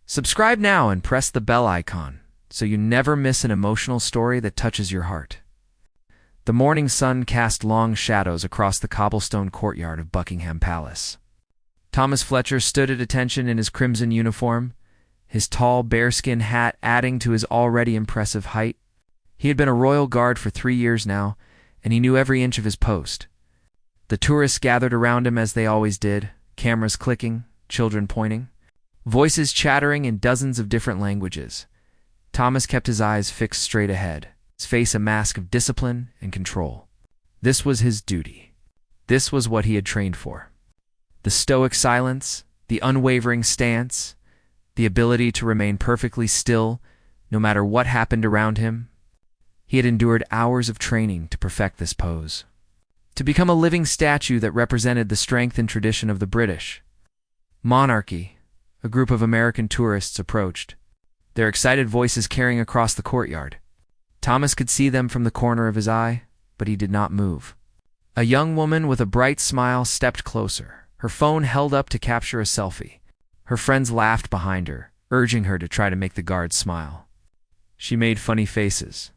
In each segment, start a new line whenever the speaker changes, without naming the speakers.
Subscribe now and press the bell icon so you never miss an emotional story that touches your heart. The morning sun cast long shadows across the cobblestone courtyard of Buckingham Palace. Thomas Fletcher stood at attention in his crimson uniform, his tall bearskin hat adding to his already impressive height. He had been a royal guard for 3 years now, and he knew every inch of his post. The tourists gathered around him as they always did, cameras clicking, children pointing, voices chattering in dozens of different languages. Thomas kept his eyes fixed straight ahead, his face a mask of discipline and control. This was his duty. This was what he had trained for. The stoic silence, the unwavering stance, the ability to remain perfectly still no matter what happened around him. He had endured hours of training to perfect this pose, to become a living statue that represented the strength and tradition of the British monarchy. A group of American tourists approached, their excited voices carrying across the courtyard. Thomas could see them from the corner of his eye, but he did not move. A young woman with a bright smile stepped closer, her phone held up to capture a selfie. Her friends laughed behind her, urging her to try to make the guards smile. She made funny faces.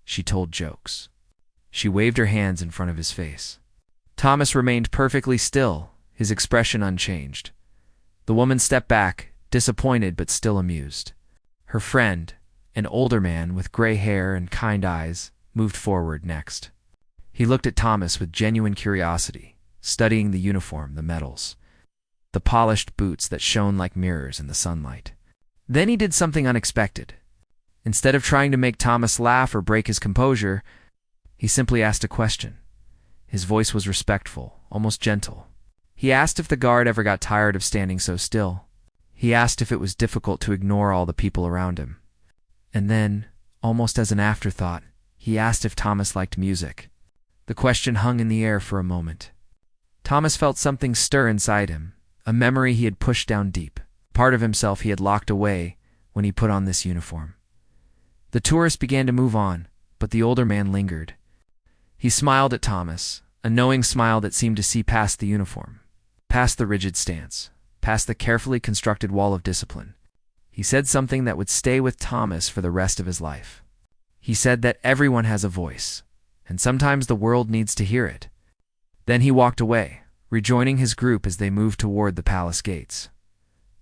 She told jokes. She waved her hands in front of his face. Thomas remained perfectly still, his expression unchanged. The woman stepped back, disappointed but still amused. Her friend, an older man with gray hair and kind eyes, moved forward next. He looked at Thomas with genuine curiosity, studying the uniform, the medals, the polished boots that shone like mirrors in the sunlight. Then he did something unexpected. Instead of trying to make Thomas laugh or break his composure, he simply asked a question. His voice was respectful, almost gentle. He asked if the guard ever got tired of standing so still. He asked if it was difficult to ignore all the people around him. And then, almost as an afterthought, he asked if Thomas liked music. The question hung in the air for a moment. Thomas felt something stir inside him, a memory he had pushed down deep, part of himself he had locked away when he put on this uniform. The tourists began to move on, but the older man lingered. He smiled at Thomas, a knowing smile that seemed to see past the uniform, past the rigid stance, past the carefully constructed wall of discipline. He said something that would stay with Thomas for the rest of his life. He said that everyone has a voice, and sometimes the world needs to hear it. Then he walked away, rejoining his group as they moved toward the palace gates.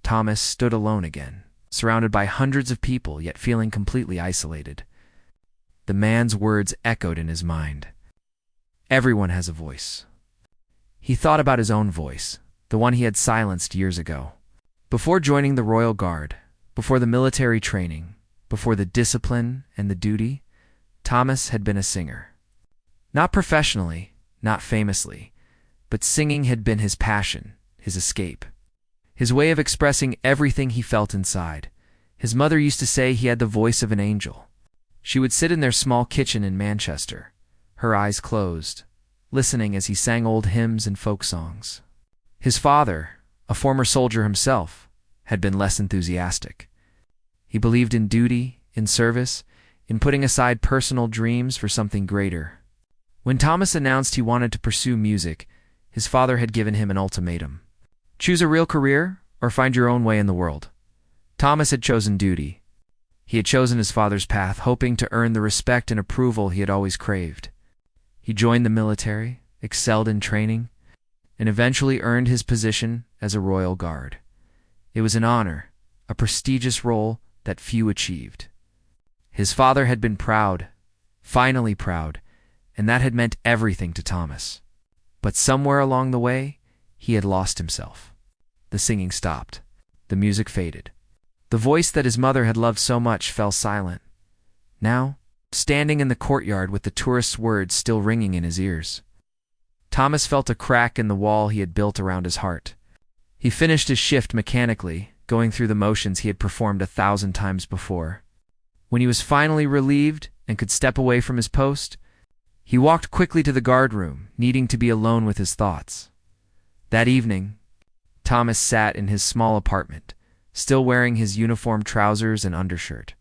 Thomas stood alone again, surrounded by hundreds of people yet feeling completely isolated. The man's words echoed in his mind. Everyone has a voice. He thought about his own voice, the one he had silenced years ago. Before joining the Royal Guard, before the military training, before the discipline and the duty, Thomas had been a singer. Not professionally, not famously, but singing had been his passion, his escape, his way of expressing everything he felt inside. His mother used to say he had the voice of an angel. She would sit in their small kitchen in Manchester, her eyes closed, listening as he sang old hymns and folk songs. His father, a former soldier himself, had been less enthusiastic. He believed in duty, in service, in putting aside personal dreams for something greater. When Thomas announced he wanted to pursue music, his father had given him an ultimatum. Choose a real career or find your own way in the world. Thomas had chosen duty. He had chosen his father's path, hoping to earn the respect and approval he had always craved. He joined the military, excelled in training, and eventually earned his position as a royal guard. It was an honor, a prestigious role that few achieved. His father had been proud, finally proud, and that had meant everything to Thomas. But somewhere along the way, he had lost himself. The singing stopped. The music faded. The voice that his mother had loved so much fell silent. Now, standing in the courtyard with the tourist's words still ringing in his ears, Thomas felt a crack in the wall he had built around his heart. He finished his shift mechanically, going through the motions he had performed 1,000 times before. When he was finally relieved and could step away from his post, he walked quickly to the guard room, needing to be alone with his thoughts. That evening, Thomas sat in his small apartment, still wearing his uniform trousers and undershirt.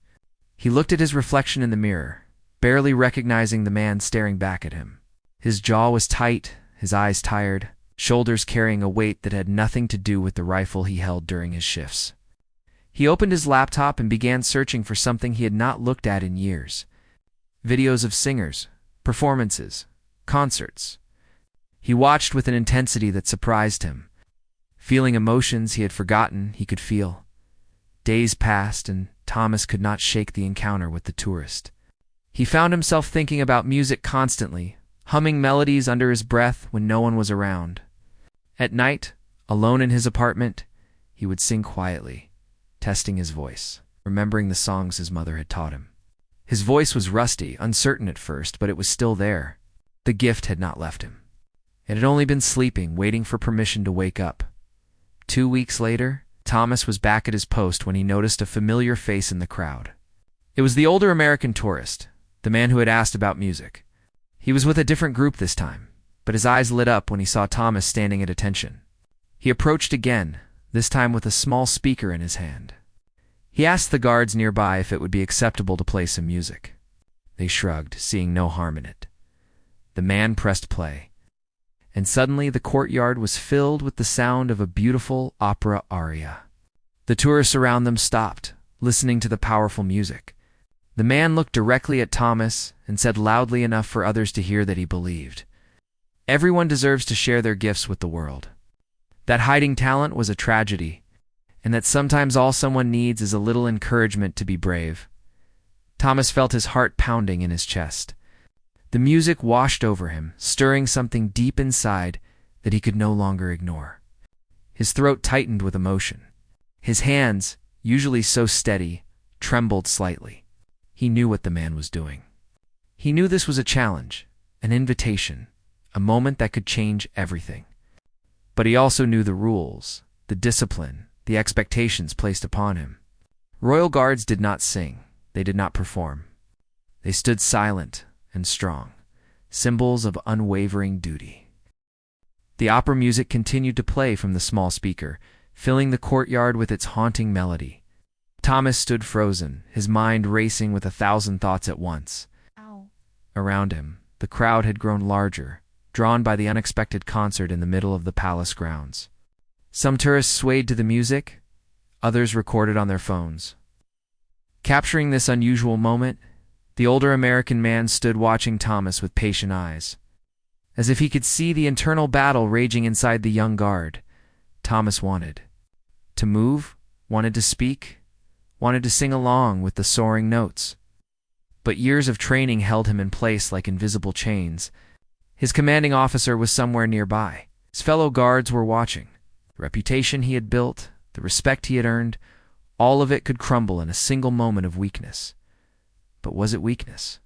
He looked at his reflection in the mirror, barely recognizing the man staring back at him. His jaw was tight, his eyes tired, shoulders carrying a weight that had nothing to do with the rifle he held during his shifts. He opened his laptop and began searching for something he had not looked at in years. Videos of singers, performances, concerts. He watched with an intensity that surprised him, feeling emotions he had forgotten he could feel. Days passed, and Thomas could not shake the encounter with the tourist. He found himself thinking about music constantly, humming melodies under his breath when no one was around. At night, alone in his apartment, he would sing quietly, testing his voice, remembering the songs his mother had taught him. His voice was rusty, uncertain at first, but it was still there. The gift had not left him. It had only been sleeping, waiting for permission to wake up. 2 weeks later, Thomas was back at his post when he noticed a familiar face in the crowd. It was the older American tourist, the man who had asked about music. He was with a different group this time, but his eyes lit up when he saw Thomas standing at attention. He approached again, this time with a small speaker in his hand. He asked the guards nearby if it would be acceptable to play some music. They shrugged, seeing no harm in it. The man pressed play, and suddenly the courtyard was filled with the sound of a beautiful opera aria. The tourists around them stopped, listening to the powerful music. The man looked directly at Thomas and said loudly enough for others to hear that he believed. Everyone deserves to share their gifts with the world. That hiding talent was a tragedy, and that sometimes all someone needs is a little encouragement to be brave. Thomas felt his heart pounding in his chest. The music washed over him, stirring something deep inside that he could no longer ignore. His throat tightened with emotion. His hands, usually so steady, trembled slightly. He knew what the man was doing. He knew this was a challenge, an invitation, a moment that could change everything. But he also knew the rules, the discipline, the expectations placed upon him. Royal guards did not sing. They did not perform. They stood silent and strong, symbols of unwavering duty. The opera music continued to play from the small speaker, filling the courtyard with its haunting melody. Thomas stood frozen, his mind racing with 1,000 thoughts at once.
Ow.
Around him, the crowd had grown larger, drawn by the unexpected concert in the middle of the palace grounds. Some tourists swayed to the music, others recorded on their phones. Capturing this unusual moment, the older American man stood watching Thomas with patient eyes. As if he could see the internal battle raging inside the young guard, Thomas wanted to move, wanted to speak, wanted to sing along with the soaring notes. But years of training held him in place like invisible chains. His commanding officer was somewhere nearby. His fellow guards were watching. The reputation he had built, the respect he had earned, all of it could crumble in a single moment of weakness. But was it weakness?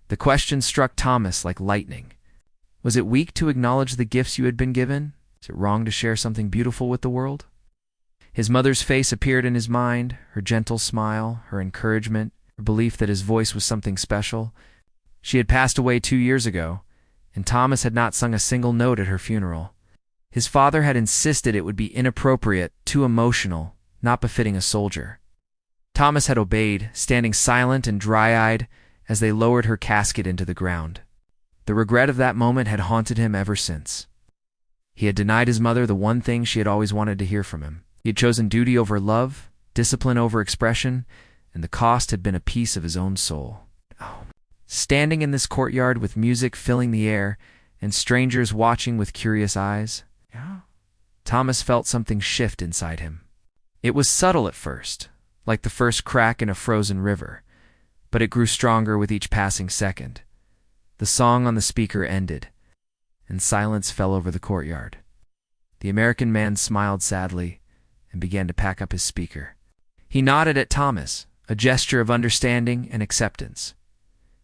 The question struck Thomas like lightning. Was it weak to acknowledge the gifts you had been given? Is it wrong to share something beautiful with the world? His mother's face appeared in his mind, her gentle smile, her encouragement, her belief that his voice was something special. She had passed away 2 years ago, and Thomas had not sung a single note at her funeral. His father had insisted it would be inappropriate, too emotional, not befitting a soldier. Thomas had obeyed, standing silent and dry-eyed as they lowered her casket into the ground. The regret of that moment had haunted him ever since. He had denied his mother the one thing she had always wanted to hear from him. He had chosen duty over love, discipline over expression, and the cost had been a piece of his own soul. Standing in this courtyard with music filling the air and strangers watching with curious eyes, Thomas felt something shift inside him. It was subtle at first, like the first crack in a frozen river, but it grew stronger with each passing second. The song on the speaker ended, and silence fell over the courtyard. The American man smiled sadly and began to pack up his speaker. He nodded at Thomas, a gesture of understanding and acceptance.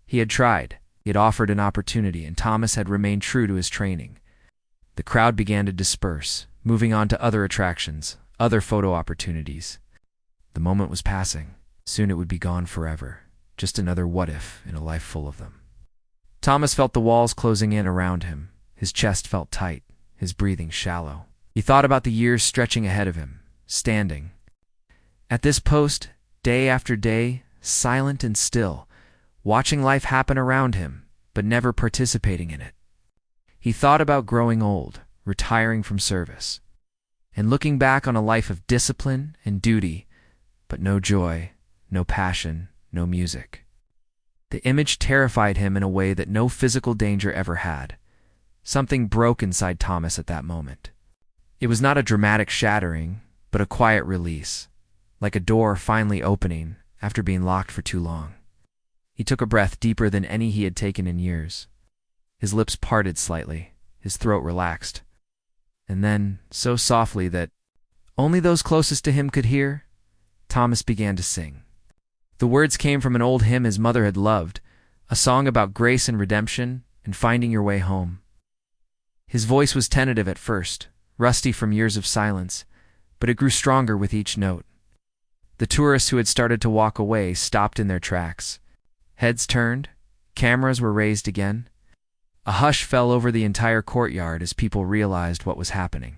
He had tried, he had offered an opportunity, and Thomas had remained true to his training. The crowd began to disperse, moving on to other attractions, other photo opportunities. The moment was passing. Soon it would be gone forever, just another what-if in a life full of them. Thomas felt the walls closing in around him. His chest felt tight, his breathing shallow. He thought about the years stretching ahead of him, standing at this post, day after day, silent and still, watching life happen around him, but never participating in it. He thought about growing old, retiring from service, and looking back on a life of discipline and duty but no joy, no passion, no music. The image terrified him in a way that no physical danger ever had. Something broke inside Thomas at that moment. It was not a dramatic shattering, but a quiet release, like a door finally opening after being locked for too long. He took a breath deeper than any he had taken in years. His lips parted slightly, his throat relaxed. And then, so softly that only those closest to him could hear, Thomas began to sing. The words came from an old hymn his mother had loved, a song about grace and redemption and finding your way home. His voice was tentative at first, rusty from years of silence, but it grew stronger with each note. The tourists who had started to walk away stopped in their tracks. Heads turned, cameras were raised again. A hush fell over the entire courtyard as people realized what was happening.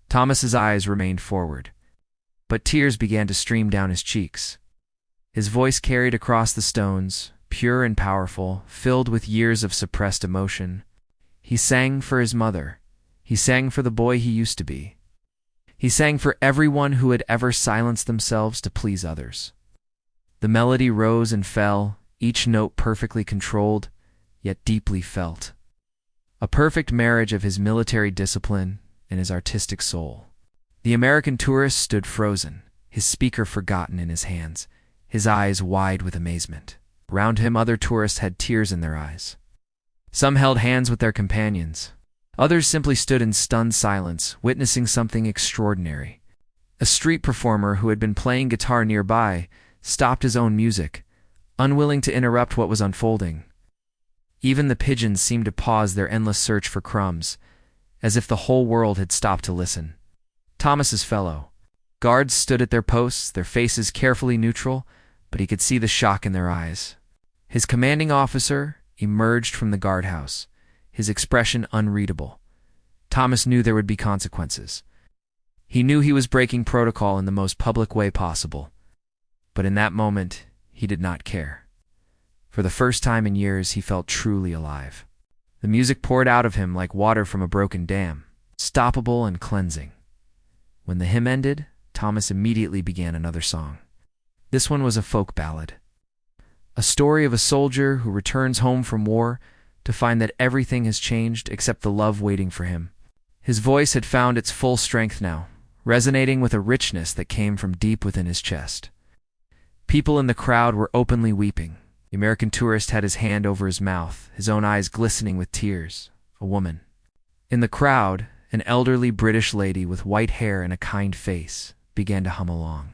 Thomas's eyes remained forward, but tears began to stream down his cheeks. His voice carried across the stones, pure and powerful, filled with years of suppressed emotion. He sang for his mother. He sang for the boy he used to be. He sang for everyone who had ever silenced themselves to please others. The melody rose and fell, each note perfectly controlled, yet deeply felt. A perfect marriage of his military discipline and his artistic soul. The American tourist stood frozen, his speaker forgotten in his hands, his eyes wide with amazement. Around him, other tourists had tears in their eyes. Some held hands with their companions. Others simply stood in stunned silence, witnessing something extraordinary. A street performer who had been playing guitar nearby stopped his own music, unwilling to interrupt what was unfolding. Even the pigeons seemed to pause their endless search for crumbs, as if the whole world had stopped to listen. Thomas's fellow guards stood at their posts, their faces carefully neutral, but he could see the shock in their eyes. His commanding officer emerged from the guardhouse, his expression unreadable. Thomas knew there would be consequences. He knew he was breaking protocol in the most public way possible. But in that moment, he did not care. For the first time in years, he felt truly alive. The music poured out of him like water from a broken dam, stoppable and cleansing. When the hymn ended, Thomas immediately began another song. This one was a folk ballad. A story of a soldier who returns home from war to find that everything has changed except the love waiting for him. His voice had found its full strength now, resonating with a richness that came from deep within his chest. People in the crowd were openly weeping. The American tourist had his hand over his mouth, his own eyes glistening with tears. A woman. In the crowd, an elderly British lady with white hair and a kind face began to hum along.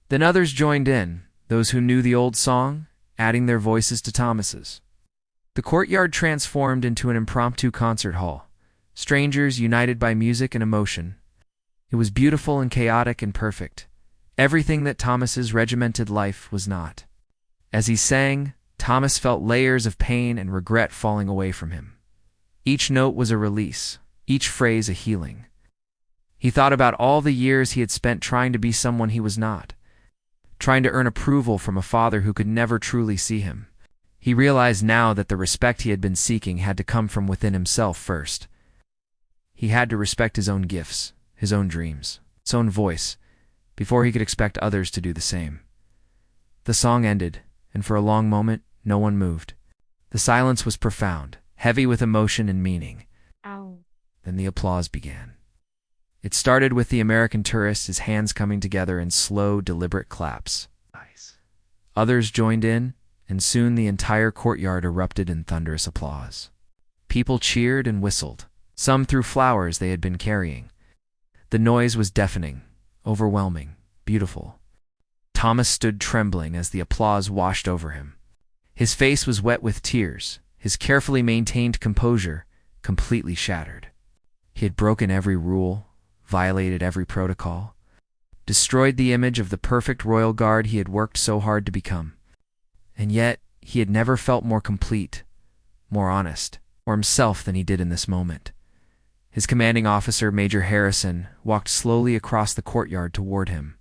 Then others joined in, those who knew the old song, adding their voices to Thomas's. The courtyard transformed into an impromptu concert hall, strangers united by music and emotion. It was beautiful and chaotic and perfect, everything that Thomas's regimented life was not. As he sang, Thomas felt layers of pain and regret falling away from him. Each note was a release, each phrase a healing. He thought about all the years he had spent trying to be someone he was not, trying to earn approval from a father who could never truly see him. He realized now that the respect he had been seeking had to come from within himself first. He had to respect his own gifts, his own dreams, his own voice, before he could expect others to do the same. The song ended, and for a long moment, no one moved. The silence was profound, heavy with emotion and meaning.
Ow.
Then the applause began. It started with the American tourist, his hands coming together in slow, deliberate claps. Others joined in, and soon the entire courtyard erupted in thunderous applause. People cheered and whistled. Some threw flowers they had been carrying. The noise was deafening, overwhelming, beautiful. Thomas stood trembling as the applause washed over him. His face was wet with tears, his carefully maintained composure completely shattered. He had broken every rule, violated every protocol, destroyed the image of the perfect royal guard he had worked so hard to become. And yet, he had never felt more complete, more honest, or himself than he did in this moment. His commanding officer, Major Harrison, walked slowly across the courtyard toward him.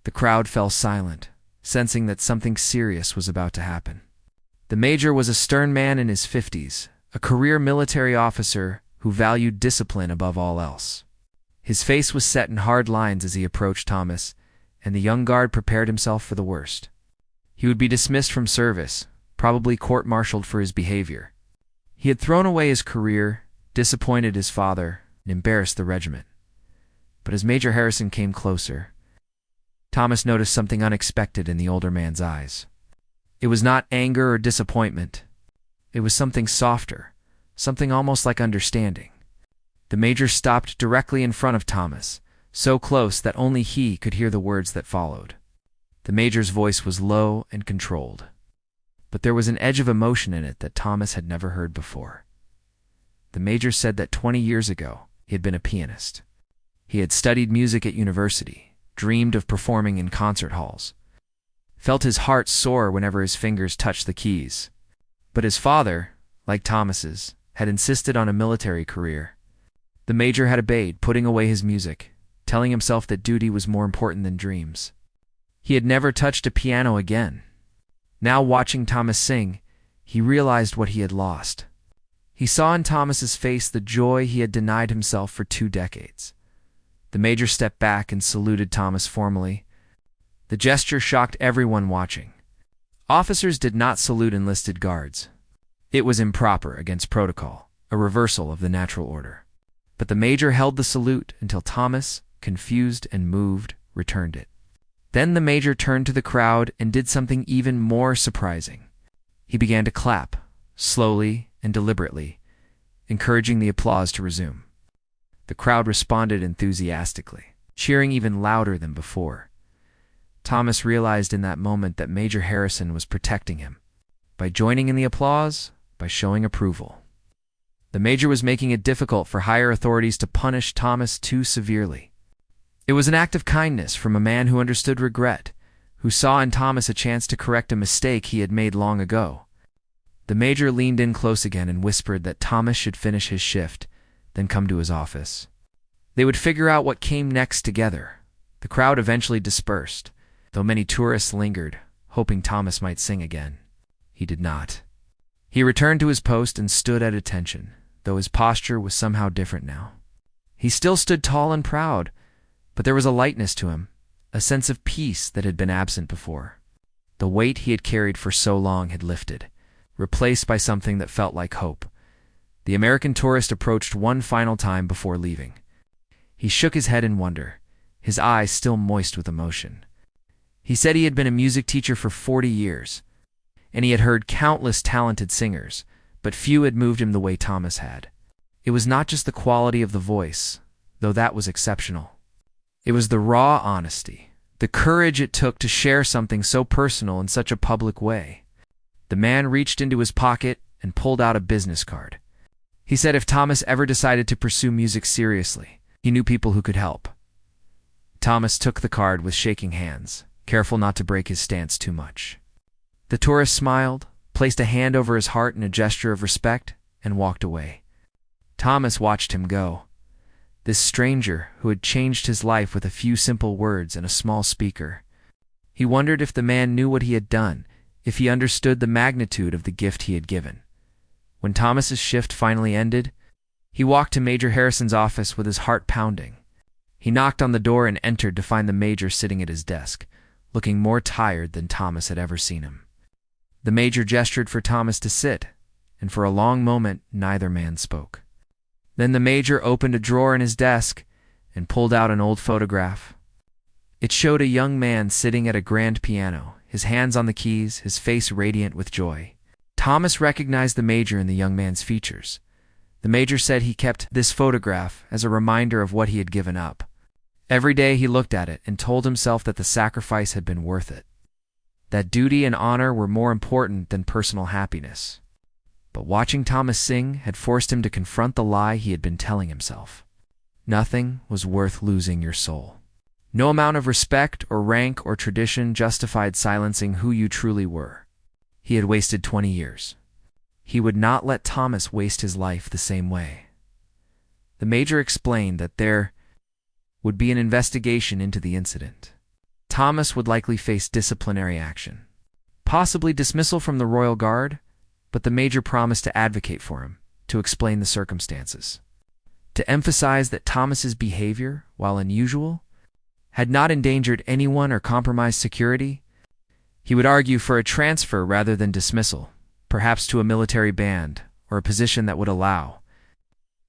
The crowd fell silent, sensing that something serious was about to happen. The major was a stern man in his 50s, a career military officer who valued discipline above all else. His face was set in hard lines as he approached Thomas, and the young guard prepared himself for the worst. He would be dismissed from service, probably court-martialed for his behavior. He had thrown away his career, disappointed his father, and embarrassed the regiment. But as Major Harrison came closer, Thomas noticed something unexpected in the older man's eyes. It was not anger or disappointment. It was something softer, something almost like understanding. The major stopped directly in front of Thomas, so close that only he could hear the words that followed. The major's voice was low and controlled, but there was an edge of emotion in it that Thomas had never heard before. The major said that 20 years ago he had been a pianist. He had studied music at university, dreamed of performing in concert halls, felt his heart soar whenever his fingers touched the keys. But his father, like Thomas's, had insisted on a military career. The major had obeyed, putting away his music, telling himself that duty was more important than dreams. He had never touched a piano again. Now, watching Thomas sing, he realized what he had lost. He saw in Thomas's face the joy he had denied himself for 2 decades. The major stepped back and saluted Thomas formally. The gesture shocked everyone watching. Officers did not salute enlisted guards. It was improper against protocol, a reversal of the natural order. But the major held the salute until Thomas, confused and moved, returned it. Then the major turned to the crowd and did something even more surprising. He began to clap, slowly and deliberately, encouraging the applause to resume. The crowd responded enthusiastically, cheering even louder than before. Thomas realized in that moment that Major Harrison was protecting him. By joining in the applause, by showing approval. The major was making it difficult for higher authorities to punish Thomas too severely. It was an act of kindness from a man who understood regret, who saw in Thomas a chance to correct a mistake he had made long ago. The major leaned in close again and whispered that Thomas should finish his shift, then come to his office. They would figure out what came next together. The crowd eventually dispersed, though many tourists lingered, hoping Thomas might sing again. He did not. He returned to his post and stood at attention, though his posture was somehow different now. He still stood tall and proud, but there was a lightness to him, a sense of peace that had been absent before. The weight he had carried for so long had lifted, replaced by something that felt like hope. The American tourist approached one final time before leaving. He shook his head in wonder, his eyes still moist with emotion. He said he had been a music teacher for 40 years, and he had heard countless talented singers, but few had moved him the way Thomas had. It was not just the quality of the voice, though that was exceptional. It was the raw honesty, the courage it took to share something so personal in such a public way. The man reached into his pocket and pulled out a business card. He said if Thomas ever decided to pursue music seriously, he knew people who could help. Thomas took the card with shaking hands, careful not to break his stance too much. The tourist smiled, placed a hand over his heart in a gesture of respect, and walked away. Thomas watched him go. This stranger who had changed his life with a few simple words and a small speaker. He wondered if the man knew what he had done, if he understood the magnitude of the gift he had given. When Thomas's shift finally ended, he walked to Major Harrison's office with his heart pounding. He knocked on the door and entered to find the major sitting at his desk, looking more tired than Thomas had ever seen him. The major gestured for Thomas to sit, and for a long moment neither man spoke. Then the major opened a drawer in his desk and pulled out an old photograph. It showed a young man sitting at a grand piano, his hands on the keys, his face radiant with joy. Thomas recognized the major in the young man's features. The major said he kept this photograph as a reminder of what he had given up. Every day he looked at it and told himself that the sacrifice had been worth it, that duty and honor were more important than personal happiness. But watching Thomas sing had forced him to confront the lie he had been telling himself. Nothing was worth losing your soul. No amount of respect or rank or tradition justified silencing who you truly were. He had wasted 20 years. He would not let Thomas waste his life the same way. The major explained that there would be an investigation into the incident. Thomas would likely face disciplinary action, possibly dismissal from the Royal Guard, but the major promised to advocate for him, to explain the circumstances, to emphasize that Thomas's behavior, while unusual, had not endangered anyone or compromised security. He would argue for a transfer rather than dismissal, perhaps to a military band or a position that would allow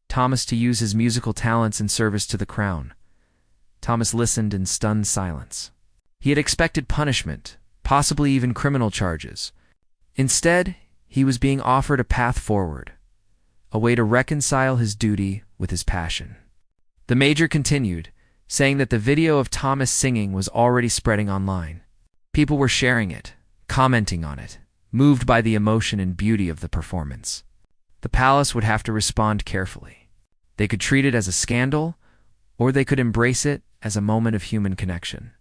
Thomas to use his musical talents in service to the crown. Thomas listened in stunned silence. He had expected punishment, possibly even criminal charges. Instead, he was being offered a path forward, a way to reconcile his duty with his passion. The major continued, saying that the video of Thomas singing was already spreading online. People were sharing it, commenting on it, moved by the emotion and beauty of the performance. The palace would have to respond carefully. They could treat it as a scandal, or they could embrace it as a moment of human connection.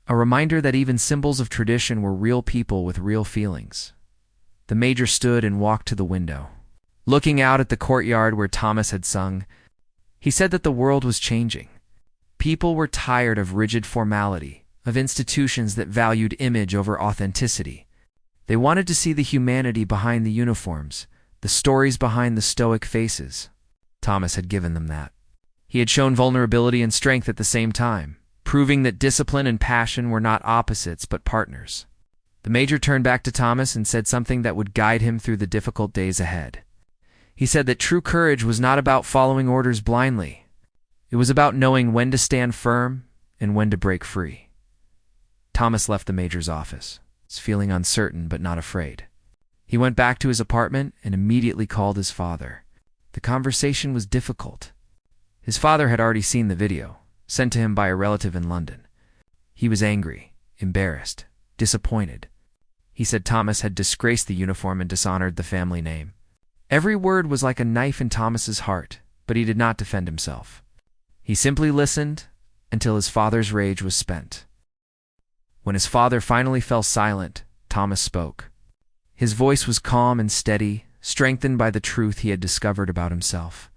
A reminder that even symbols of tradition were real people with real feelings. The major stood and walked to the window. Looking out at the courtyard where Thomas had sung, he said that the world was changing. People were tired of rigid formality, of institutions that valued image over authenticity. They wanted to see the humanity behind the uniforms, the stories behind the stoic faces. Thomas had given them that. He had shown vulnerability and strength at the same time, proving that discipline and passion were not opposites but partners. The major turned back to Thomas and said something that would guide him through the difficult days ahead. He said that true courage was not about following orders blindly. It was about knowing when to stand firm and when to break free. Thomas left the major's office, feeling uncertain but not afraid. He went back to his apartment and immediately called his father. The conversation was difficult. His father had already seen the video, sent to him by a relative in London. He was angry, embarrassed, disappointed. He said Thomas had disgraced the uniform and dishonored the family name. Every word was like a knife in Thomas's heart, but he did not defend himself. He simply listened until his father's rage was spent. When his father finally fell silent, Thomas spoke. His voice was calm and steady, strengthened by the truth he had discovered about himself.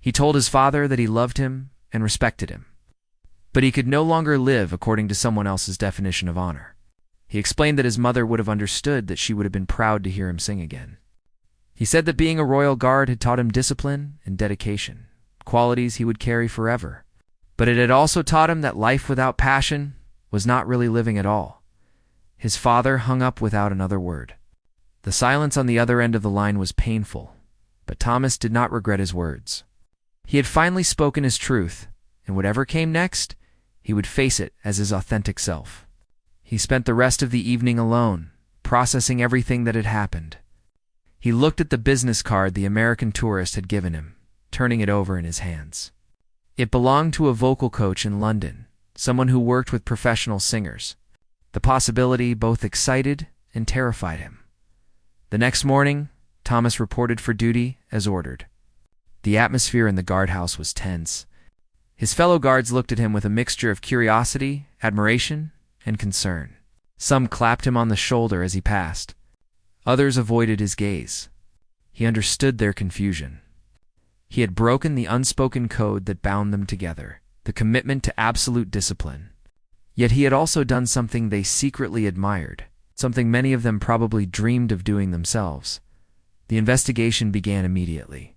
He told his father that he loved him and respected him, but he could no longer live according to someone else's definition of honor. He explained that his mother would have understood that she would have been proud to hear him sing again. He said that being a royal guard had taught him discipline and dedication, qualities he would carry forever. But it had also taught him that life without passion was not really living at all. His father hung up without another word. The silence on the other end of the line was painful, but Thomas did not regret his words. He had finally spoken his truth, and whatever came next, he would face it as his authentic self. He spent the rest of the evening alone, processing everything that had happened. He looked at the business card the American tourist had given him, turning it over in his hands. It belonged to a vocal coach in London, someone who worked with professional singers. The possibility both excited and terrified him. The next morning, Thomas reported for duty as ordered. The atmosphere in the guardhouse was tense. His fellow guards looked at him with a mixture of curiosity, admiration, and concern. Some clapped him on the shoulder as he passed. Others avoided his gaze. He understood their confusion. He had broken the unspoken code that bound them together, the commitment to absolute discipline. Yet he had also done something they secretly admired, something many of them probably dreamed of doing themselves. The investigation began immediately.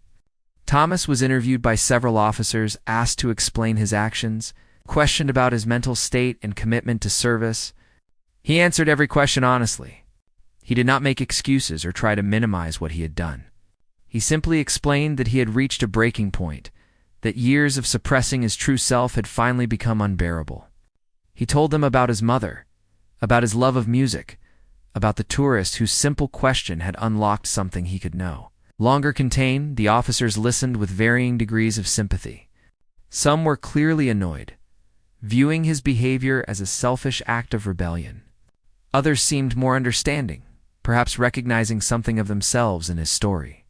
Thomas was interviewed by several officers, asked to explain his actions, questioned about his mental state and commitment to service. He answered every question honestly. He did not make excuses or try to minimize what he had done. He simply explained that he had reached a breaking point, that years of suppressing his true self had finally become unbearable. He told them about his mother, about his love of music, about the tourist whose simple question had unlocked something he could know. Longer contained, the officers listened with varying degrees of sympathy. Some were clearly annoyed, viewing his behavior as a selfish act of rebellion. Others seemed more understanding, perhaps recognizing something of themselves in his story.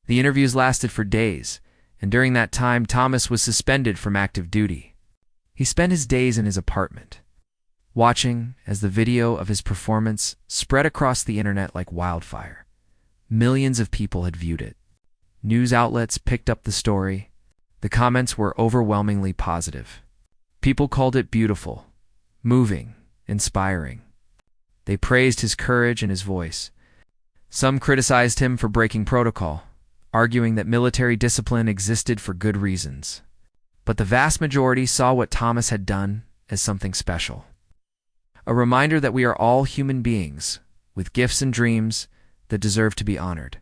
The interviews lasted for days, and during that time Thomas was suspended from active duty. He spent his days in his apartment, watching as the video of his performance spread across the internet like wildfire. Millions of people had viewed it. News outlets picked up the story. The comments were overwhelmingly positive. People called it beautiful, moving, inspiring. They praised his courage and his voice. Some criticized him for breaking protocol, arguing that military discipline existed for good reasons. But the vast majority saw what Thomas had done as something special. A reminder that we are all human beings, with gifts and dreams that deserve to be honored.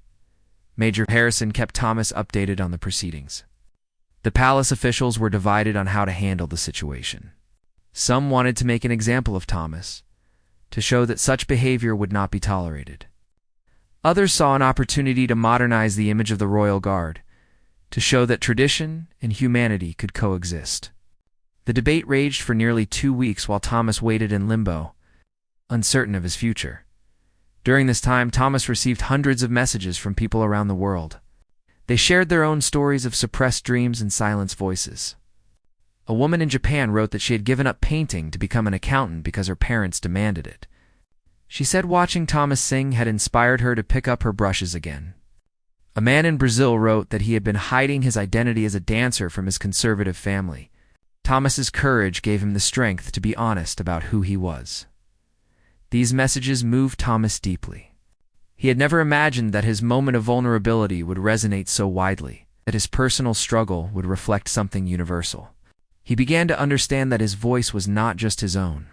Major Harrison kept Thomas updated on the proceedings. The palace officials were divided on how to handle the situation. Some wanted to make an example of Thomas, to show that such behavior would not be tolerated. Others saw an opportunity to modernize the image of the royal guard, to show that tradition and humanity could coexist. The debate raged for nearly 2 weeks while Thomas waited in limbo, uncertain of his future. During this time, Thomas received hundreds of messages from people around the world. They shared their own stories of suppressed dreams and silenced voices. A woman in Japan wrote that she had given up painting to become an accountant because her parents demanded it. She said watching Thomas sing had inspired her to pick up her brushes again. A man in Brazil wrote that he had been hiding his identity as a dancer from his conservative family. Thomas's courage gave him the strength to be honest about who he was. These messages moved Thomas deeply. He had never imagined that his moment of vulnerability would resonate so widely, that his personal struggle would reflect something universal. He began to understand that his voice was not just his own.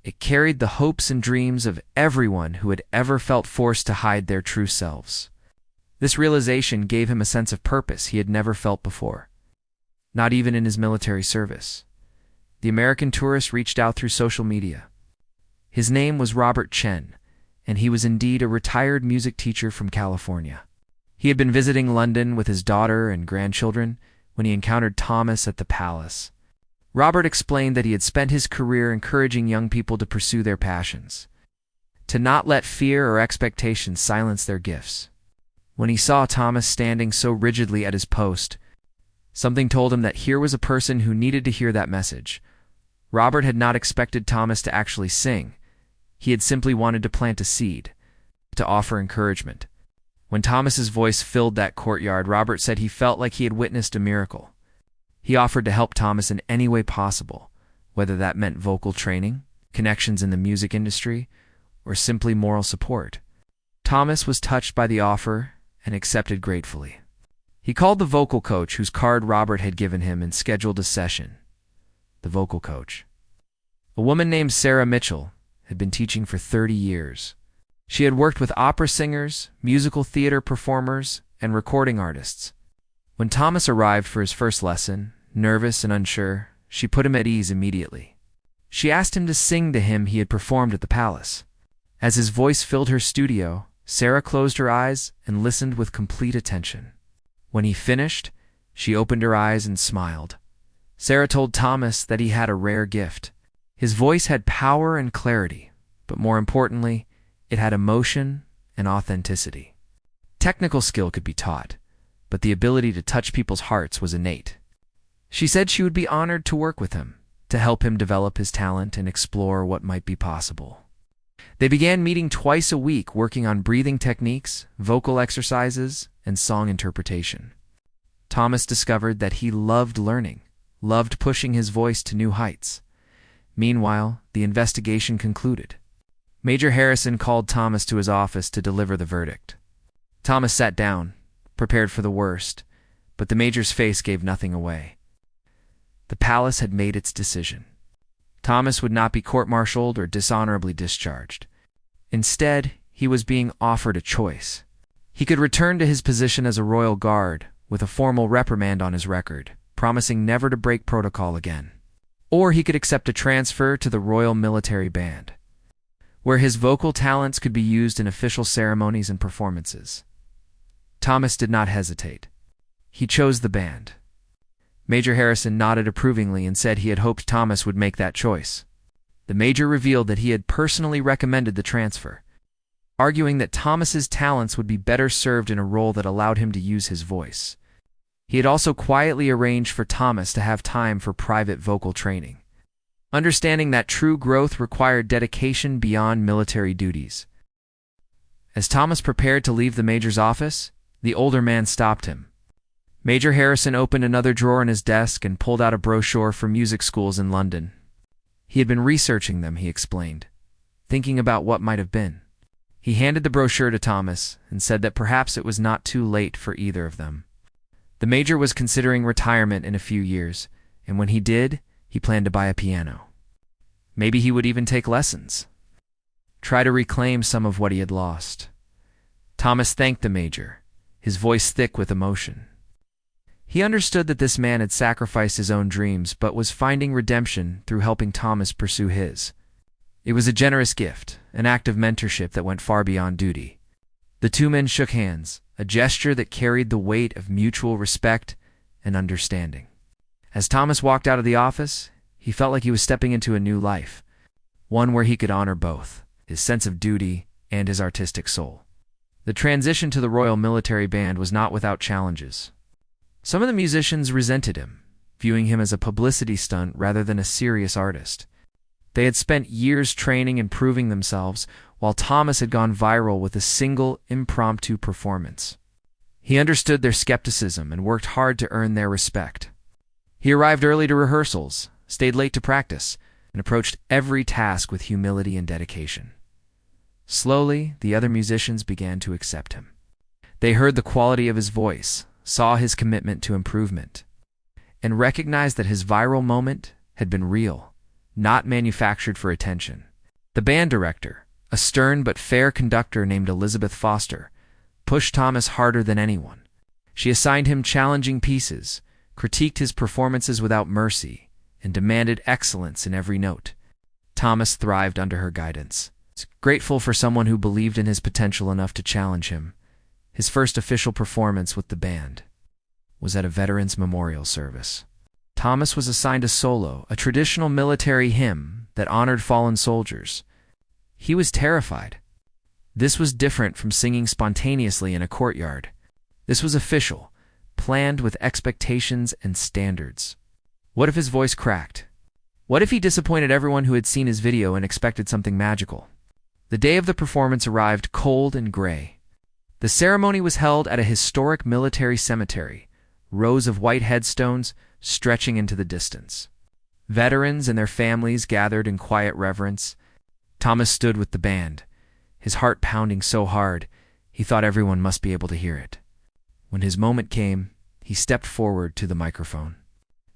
It carried the hopes and dreams of everyone who had ever felt forced to hide their true selves. This realization gave him a sense of purpose he had never felt before, not even in his military service. The American tourist reached out through social media. His name was Robert Chen, and he was indeed a retired music teacher from California. He had been visiting London with his daughter and grandchildren when he encountered Thomas at the palace. Robert explained that he had spent his career encouraging young people to pursue their passions, to not let fear or expectations silence their gifts. When he saw Thomas standing so rigidly at his post, something told him that here was a person who needed to hear that message. Robert had not expected Thomas to actually sing. He had simply wanted to plant a seed, to offer encouragement. When Thomas's voice filled that courtyard, Robert said he felt like he had witnessed a miracle. He offered to help Thomas in any way possible, whether that meant vocal training, connections in the music industry, or simply moral support. Thomas was touched by the offer and accepted gratefully. He called the vocal coach whose card Robert had given him and scheduled a session. The vocal coach, a woman named Sarah Mitchell, had been teaching for 30 years. She had worked with opera singers, musical theater performers, and recording artists. When Thomas arrived for his first lesson, nervous and unsure, she put him at ease immediately. She asked him to sing the hymn he had performed at the palace. As his voice filled her studio, Sarah closed her eyes and listened with complete attention. When he finished, she opened her eyes and smiled. Sarah told Thomas that he had a rare gift. His voice had power and clarity, but more importantly, it had emotion and authenticity. Technical skill could be taught, but the ability to touch people's hearts was innate. She said she would be honored to work with him, to help him develop his talent and explore what might be possible. They began meeting twice a week, working on breathing techniques, vocal exercises, and song interpretation. Thomas discovered that he loved learning, loved pushing his voice to new heights. Meanwhile, the investigation concluded. Major Harrison called Thomas to his office to deliver the verdict. Thomas sat down, prepared for the worst, but the major's face gave nothing away. The palace had made its decision. Thomas would not be court-martialed or dishonorably discharged. Instead, he was being offered a choice. He could return to his position as a royal guard with a formal reprimand on his record, promising never to break protocol again. Or he could accept a transfer to the Royal Military Band, where his vocal talents could be used in official ceremonies and performances. Thomas did not hesitate. He chose the band. Major Harrison nodded approvingly and said he had hoped Thomas would make that choice. The major revealed that he had personally recommended the transfer, arguing that Thomas's talents would be better served in a role that allowed him to use his voice. He had also quietly arranged for Thomas to have time for private vocal training, understanding that true growth required dedication beyond military duties. As Thomas prepared to leave the major's office, the older man stopped him. Major Harrison opened another drawer in his desk and pulled out a brochure for music schools in London. He had been researching them, he explained, thinking about what might have been. He handed the brochure to Thomas and said that perhaps it was not too late for either of them. The major was considering retirement in a few years, and when he did, he planned to buy a piano. Maybe he would even take lessons. Try to reclaim some of what he had lost. Thomas thanked the major, his voice thick with emotion. He understood that this man had sacrificed his own dreams but was finding redemption through helping Thomas pursue his. It was a generous gift, an act of mentorship that went far beyond duty. The two men shook hands, a gesture that carried the weight of mutual respect and understanding. As Thomas walked out of the office, he felt like he was stepping into a new life, one where he could honor both, his sense of duty and his artistic soul. The transition to the Royal Military Band was not without challenges. Some of the musicians resented him, viewing him as a publicity stunt rather than a serious artist. They had spent years training and proving themselves, while Thomas had gone viral with a single impromptu performance. He understood their skepticism and worked hard to earn their respect. He arrived early to rehearsals, stayed late to practice, and approached every task with humility and dedication. Slowly, the other musicians began to accept him. They heard the quality of his voice, saw his commitment to improvement, and recognized that his viral moment had been real, not manufactured for attention. The band director, a stern but fair conductor named Elizabeth Foster, pushed Thomas harder than anyone. She assigned him challenging pieces, critiqued his performances without mercy, and demanded excellence in every note. Thomas thrived under her guidance. Grateful for someone who believed in his potential enough to challenge him, his first official performance with the band was at a veterans memorial service. Thomas was assigned a solo, a traditional military hymn that honored fallen soldiers. He was terrified. This was different from singing spontaneously in a courtyard. This was official, planned with expectations and standards. What if his voice cracked? What if he disappointed everyone who had seen his video and expected something magical? The day of the performance arrived cold and gray. The ceremony was held at a historic military cemetery, rows of white headstones stretching into the distance. Veterans and their families gathered in quiet reverence. Thomas stood with the band, his heart pounding so hard he thought everyone must be able to hear it. When his moment came, he stepped forward to the microphone.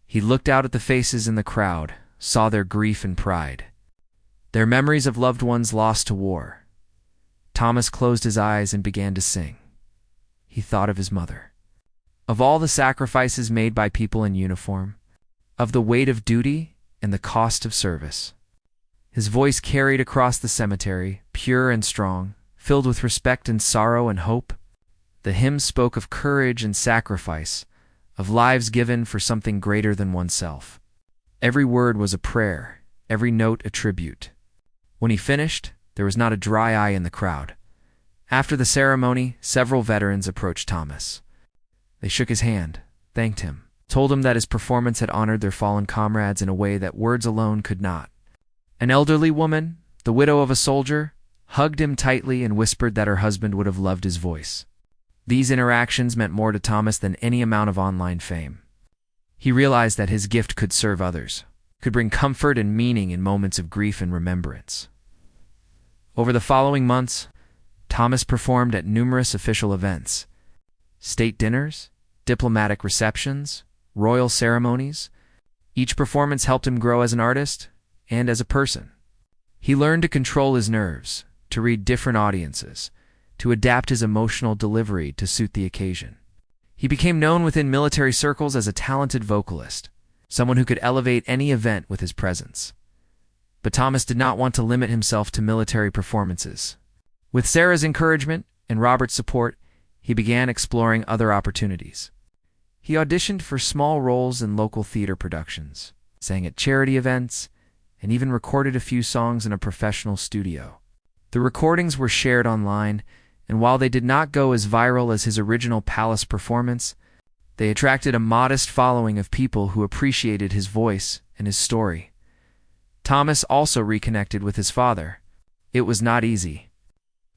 He looked out at the faces in the crowd, saw their grief and pride, their memories of loved ones lost to war. Thomas closed his eyes and began to sing. He thought of his mother, of all the sacrifices made by people in uniform, of the weight of duty and the cost of service. His voice carried across the cemetery, pure and strong, filled with respect and sorrow and hope. The hymn spoke of courage and sacrifice, of lives given for something greater than oneself. Every word was a prayer, every note a tribute. When he finished, there was not a dry eye in the crowd. After the ceremony, several veterans approached Thomas. They shook his hand, thanked him, told him that his performance had honored their fallen comrades in a way that words alone could not. An elderly woman, the widow of a soldier, hugged him tightly and whispered that her husband would have loved his voice. These interactions meant more to Thomas than any amount of online fame. He realized that his gift could serve others, could bring comfort and meaning in moments of grief and remembrance. Over the following months, Thomas performed at numerous official events, state dinners, diplomatic receptions, royal ceremonies. Each performance helped him grow as an artist and as a person. He learned to control his nerves, to read different audiences, to adapt his emotional delivery to suit the occasion. He became known within military circles as a talented vocalist, someone who could elevate any event with his presence. But Thomas did not want to limit himself to military performances. With Sarah's encouragement and Robert's support, he began exploring other opportunities. He auditioned for small roles in local theater productions, sang at charity events, and even recorded a few songs in a professional studio. The recordings were shared online, and while they did not go as viral as his original Palace performance, they attracted a modest following of people who appreciated his voice and his story. Thomas also reconnected with his father. It was not easy.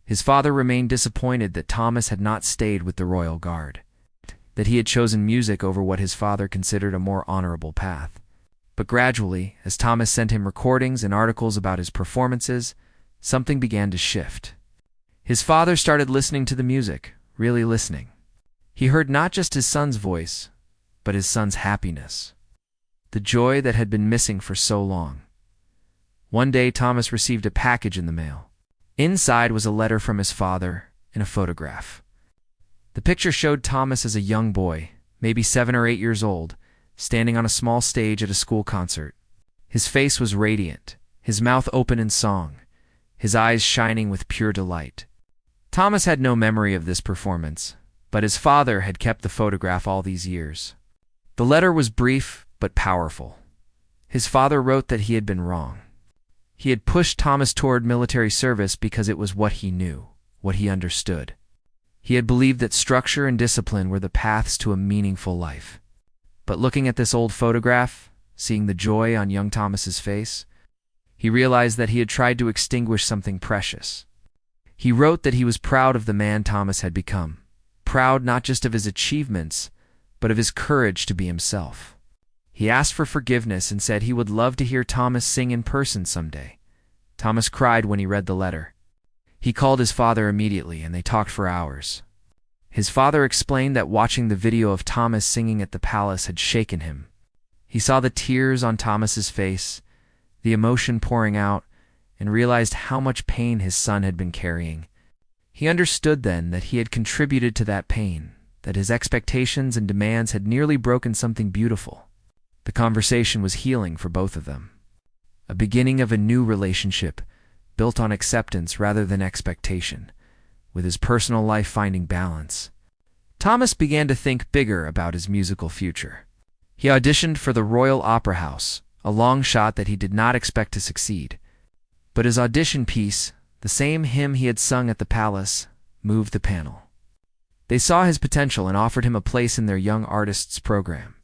His father remained disappointed that Thomas had not stayed with the Royal Guard, that he had chosen music over what his father considered a more honorable path. But gradually, as Thomas sent him recordings and articles about his performances, something began to shift. His father started listening to the music, really listening. He heard not just his son's voice, but his son's happiness, the joy that had been missing for so long. One day, Thomas received a package in the mail. Inside was a letter from his father and a photograph. The picture showed Thomas as a young boy, maybe 7 or 8 years old, standing on a small stage at a school concert. His face was radiant, his mouth open in song, his eyes shining with pure delight. Thomas had no memory of this performance, but his father had kept the photograph all these years. The letter was brief but powerful. His father wrote that he had been wrong. He had pushed Thomas toward military service because it was what he knew, what he understood. He had believed that structure and discipline were the paths to a meaningful life. But looking at this old photograph, seeing the joy on young Thomas's face, he realized that he had tried to extinguish something precious. He wrote that he was proud of the man Thomas had become, proud not just of his achievements, but of his courage to be himself. He asked for forgiveness and said he would love to hear Thomas sing in person someday. Thomas cried when he read the letter. He called his father immediately, and they talked for hours. His father explained that watching the video of Thomas singing at the palace had shaken him. He saw the tears on Thomas's face, the emotion pouring out, and realized how much pain his son had been carrying. He understood then that he had contributed to that pain, that his expectations and demands had nearly broken something beautiful. The conversation was healing for both of them. A beginning of a new relationship, built on acceptance rather than expectation, with his personal life finding balance. Thomas began to think bigger about his musical future. He auditioned for the Royal Opera House, a long shot that he did not expect to succeed. But his audition piece, the same hymn he had sung at the palace, moved the panel. They saw his potential and offered him a place in their Young Artists program,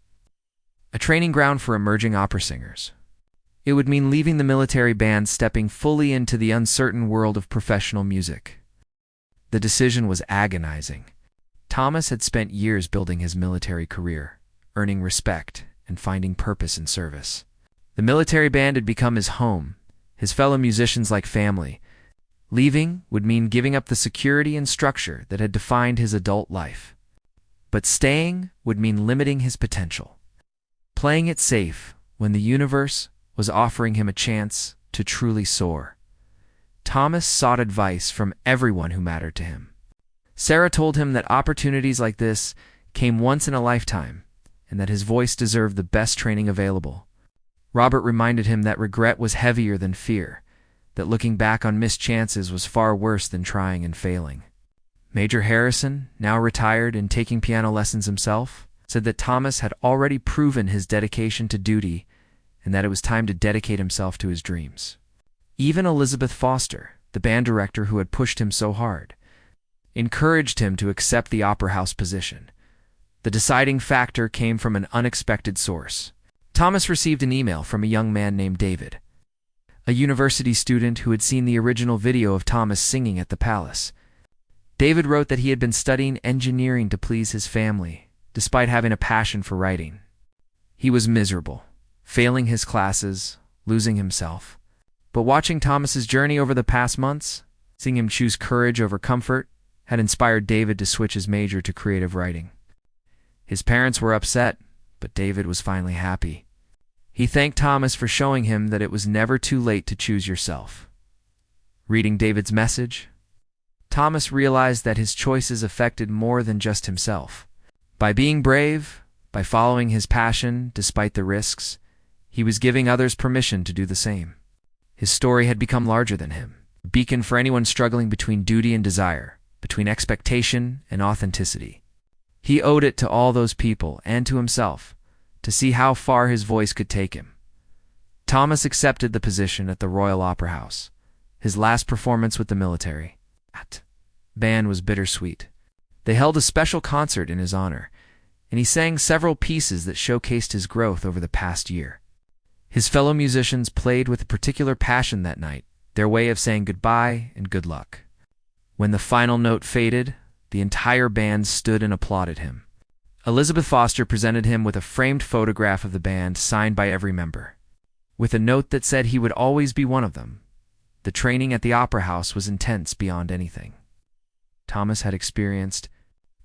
a training ground for emerging opera singers. It would mean leaving the military band, stepping fully into the uncertain world of professional music. The decision was agonizing. Thomas had spent years building his military career, earning respect and finding purpose in service. The military band had become his home, his fellow musicians like family. Leaving would mean giving up the security and structure that had defined his adult life. But staying would mean limiting his potential, playing it safe when the universe was offering him a chance to truly soar. Thomas sought advice from everyone who mattered to him. Sarah told him that opportunities like this came once in a lifetime, and that his voice deserved the best training available. Robert reminded him that regret was heavier than fear, that looking back on missed chances was far worse than trying and failing. Major Harrison, now retired and taking piano lessons himself, said that Thomas had already proven his dedication to duty and that it was time to dedicate himself to his dreams. Even Elizabeth Foster, the band director who had pushed him so hard, encouraged him to accept the opera house position. The deciding factor came from an unexpected source. Thomas received an email from a young man named David, a university student who had seen the original video of Thomas singing at the palace. David wrote that he had been studying engineering to please his family, despite having a passion for writing. He was miserable, failing his classes, losing himself. But watching Thomas's journey over the past months, seeing him choose courage over comfort, had inspired David to switch his major to creative writing. His parents were upset, but David was finally happy. He thanked Thomas for showing him that it was never too late to choose yourself. Reading David's message, Thomas realized that his choices affected more than just himself. By being brave, by following his passion despite the risks, he was giving others permission to do the same. His story had become larger than him, a beacon for anyone struggling between duty and desire, between expectation and authenticity. He owed it to all those people and to himself to see how far his voice could take him. Thomas accepted the position at the Royal Opera House, his last performance with the military. That band was bittersweet. They held a special concert in his honor, and he sang several pieces that showcased his growth over the past year. His fellow musicians played with a particular passion that night, their way of saying goodbye and good luck. When the final note faded, the entire band stood and applauded him. Elizabeth Foster presented him with a framed photograph of the band signed by every member, with a note that said he would always be one of them. The training at the Opera House was intense beyond anything Thomas had experienced.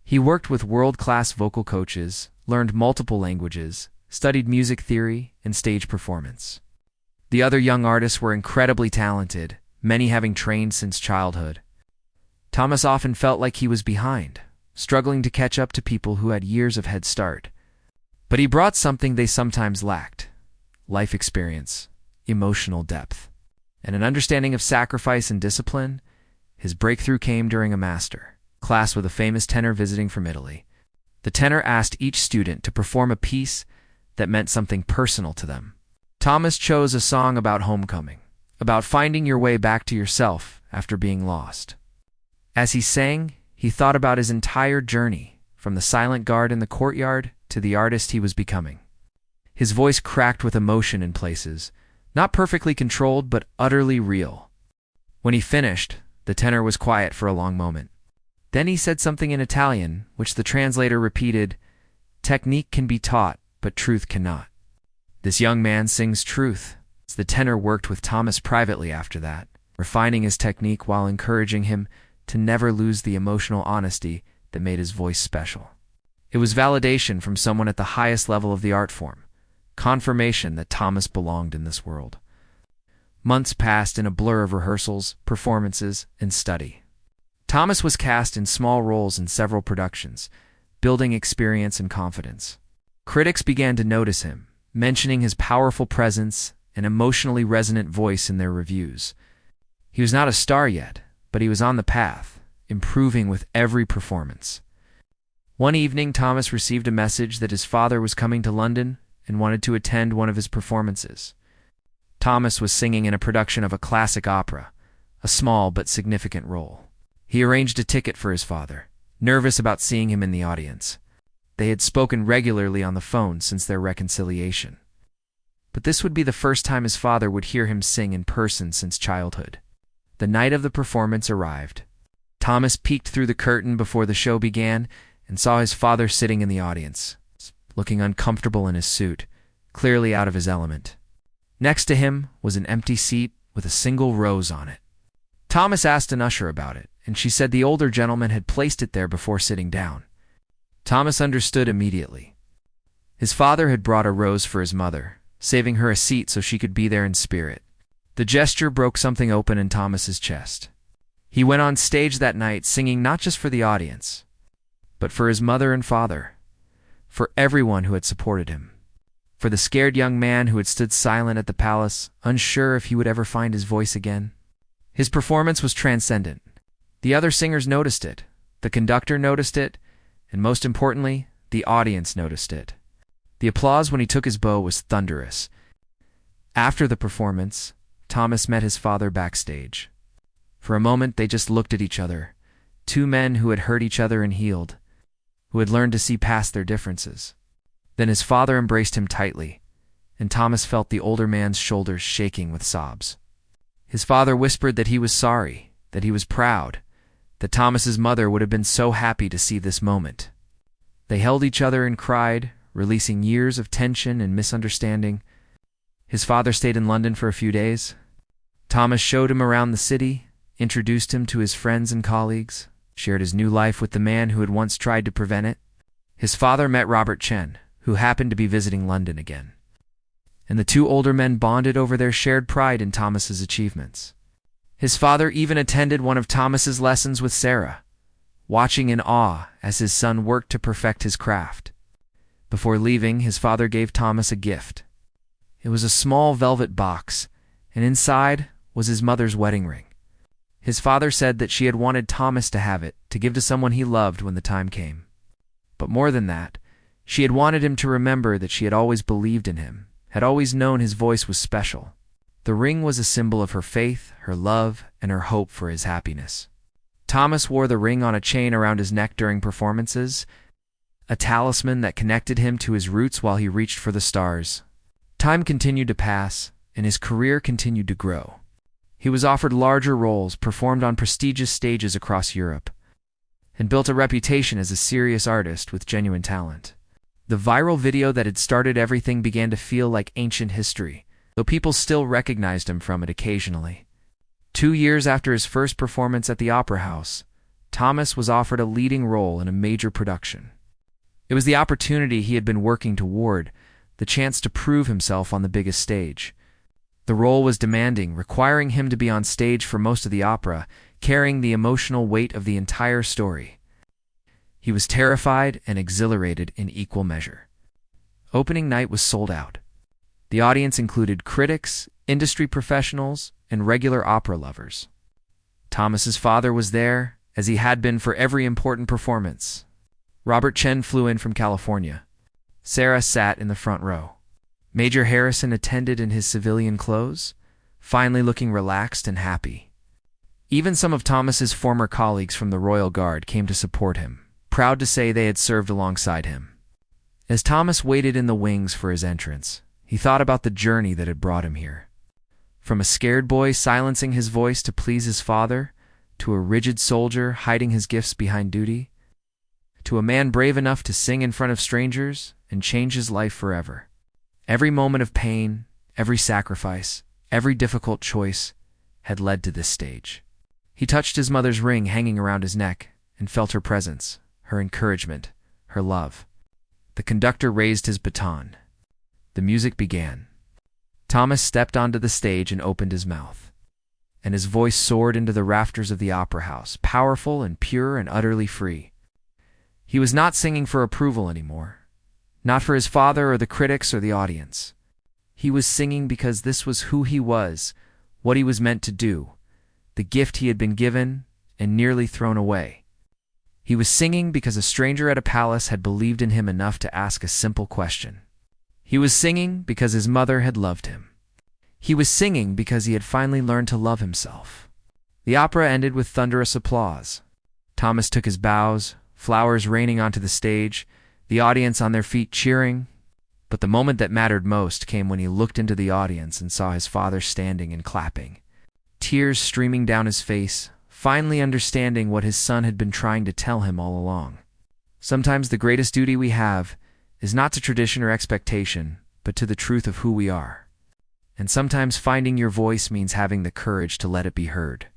He worked with world-class vocal coaches, learned multiple languages, studied music theory and stage performance. The other young artists were incredibly talented, many having trained since childhood. Thomas often felt like he was behind, struggling to catch up to people who had years of head start. But he brought something they sometimes lacked: life experience, emotional depth, and an understanding of sacrifice and discipline. His breakthrough came during a master class with a famous tenor visiting from Italy. The tenor asked each student to perform a piece that meant something personal to them. Thomas chose a song about homecoming, about finding your way back to yourself after being lost. As he sang, he thought about his entire journey, from the silent guard in the courtyard to the artist he was becoming. His voice cracked with emotion in places, not perfectly controlled but utterly real. When he finished, the tenor was quiet for a long moment. Then he said something in Italian, which the translator repeated: "Technique can be taught, but truth cannot." This young man sings truth. The tenor worked with Thomas privately after that, refining his technique while encouraging him to never lose the emotional honesty that made his voice special. It was validation from someone at the highest level of the art form, confirmation that Thomas belonged in this world. Months passed in a blur of rehearsals, performances, and study. Thomas was cast in small roles in several productions, building experience and confidence. Critics began to notice him, mentioning his powerful presence and emotionally resonant voice in their reviews. He was not a star yet, but he was on the path, improving with every performance. One evening, Thomas received a message that his father was coming to London and wanted to attend one of his performances. Thomas was singing in a production of a classic opera, a small but significant role. He arranged a ticket for his father, nervous about seeing him in the audience. They had spoken regularly on the phone since their reconciliation. But this would be the first time his father would hear him sing in person since childhood. The night of the performance arrived. Thomas peeked through the curtain before the show began and saw his father sitting in the audience, looking uncomfortable in his suit, clearly out of his element. Next to him was an empty seat with a single rose on it. Thomas asked an usher about it, and she said the older gentleman had placed it there before sitting down. Thomas understood immediately. His father had brought a rose for his mother, saving her a seat so she could be there in spirit. The gesture broke something open in Thomas's chest. He went on stage that night singing not just for the audience, but for his mother and father, for everyone who had supported him, for the scared young man who had stood silent at the palace, unsure if he would ever find his voice again. His performance was transcendent. The other singers noticed it, the conductor noticed it, and most importantly, the audience noticed it. The applause when he took his bow was thunderous. After the performance, Thomas met his father backstage. For a moment, they just looked at each other, two men who had hurt each other and healed, who had learned to see past their differences. Then his father embraced him tightly, and Thomas felt the older man's shoulders shaking with sobs. His father whispered that he was sorry, that he was proud, that Thomas's mother would have been so happy to see this moment. They held each other and cried, releasing years of tension and misunderstanding. His father stayed in London for a few days. Thomas showed him around the city, introduced him to his friends and colleagues, shared his new life with the man who had once tried to prevent it. His father met Robert Chen, who happened to be visiting London again, and the two older men bonded over their shared pride in Thomas's achievements. His father even attended one of Thomas's lessons with Sarah, watching in awe as his son worked to perfect his craft. Before leaving, his father gave Thomas a gift. It was a small velvet box, and inside was his mother's wedding ring. His father said that she had wanted Thomas to have it to give to someone he loved when the time came. But more than that, she had wanted him to remember that she had always believed in him, had always known his voice was special. The ring was a symbol of her faith, her love, and her hope for his happiness. Thomas wore the ring on a chain around his neck during performances, a talisman that connected him to his roots while he reached for the stars. Time continued to pass, and his career continued to grow. He was offered larger roles, performed on prestigious stages across Europe, and built a reputation as a serious artist with genuine talent. The viral video that had started everything began to feel like ancient history, though people still recognized him from it occasionally. 2 years after his first performance at the Opera House, Thomas was offered a leading role in a major production. It was the opportunity he had been working toward, the chance to prove himself on the biggest stage. The role was demanding, requiring him to be on stage for most of the opera, carrying the emotional weight of the entire story. He was terrified and exhilarated in equal measure. Opening night was sold out. The audience included critics, industry professionals, and regular opera lovers. Thomas's father was there, as he had been for every important performance. Robert Chen flew in from California. Sarah sat in the front row. Major Harrison attended in his civilian clothes, finally looking relaxed and happy. Even some of Thomas's former colleagues from the Royal Guard came to support him, proud to say they had served alongside him. As Thomas waited in the wings for his entrance, he thought about the journey that had brought him here. From a scared boy silencing his voice to please his father, to a rigid soldier hiding his gifts behind duty, to a man brave enough to sing in front of strangers and change his life forever. Every moment of pain, every sacrifice, every difficult choice had led to this stage. He touched his mother's ring hanging around his neck and felt her presence, her encouragement, her love. The conductor raised his baton. The music began. Thomas stepped onto the stage and opened his mouth, and his voice soared into the rafters of the opera house, powerful and pure and utterly free. He was not singing for approval anymore, not for his father or the critics or the audience. He was singing because this was who he was, what he was meant to do, the gift he had been given and nearly thrown away. He was singing because a stranger at a palace had believed in him enough to ask a simple question. He was singing because his mother had loved him. He was singing because he had finally learned to love himself. The opera ended with thunderous applause. Thomas took his bows, flowers raining onto the stage, the audience on their feet cheering. But the moment that mattered most came when he looked into the audience and saw his father standing and clapping, tears streaming down his face, finally understanding what his son had been trying to tell him all along. Sometimes the greatest duty we have is not to tradition or expectation, but to the truth of who we are. And sometimes finding your voice means having the courage to let it be heard.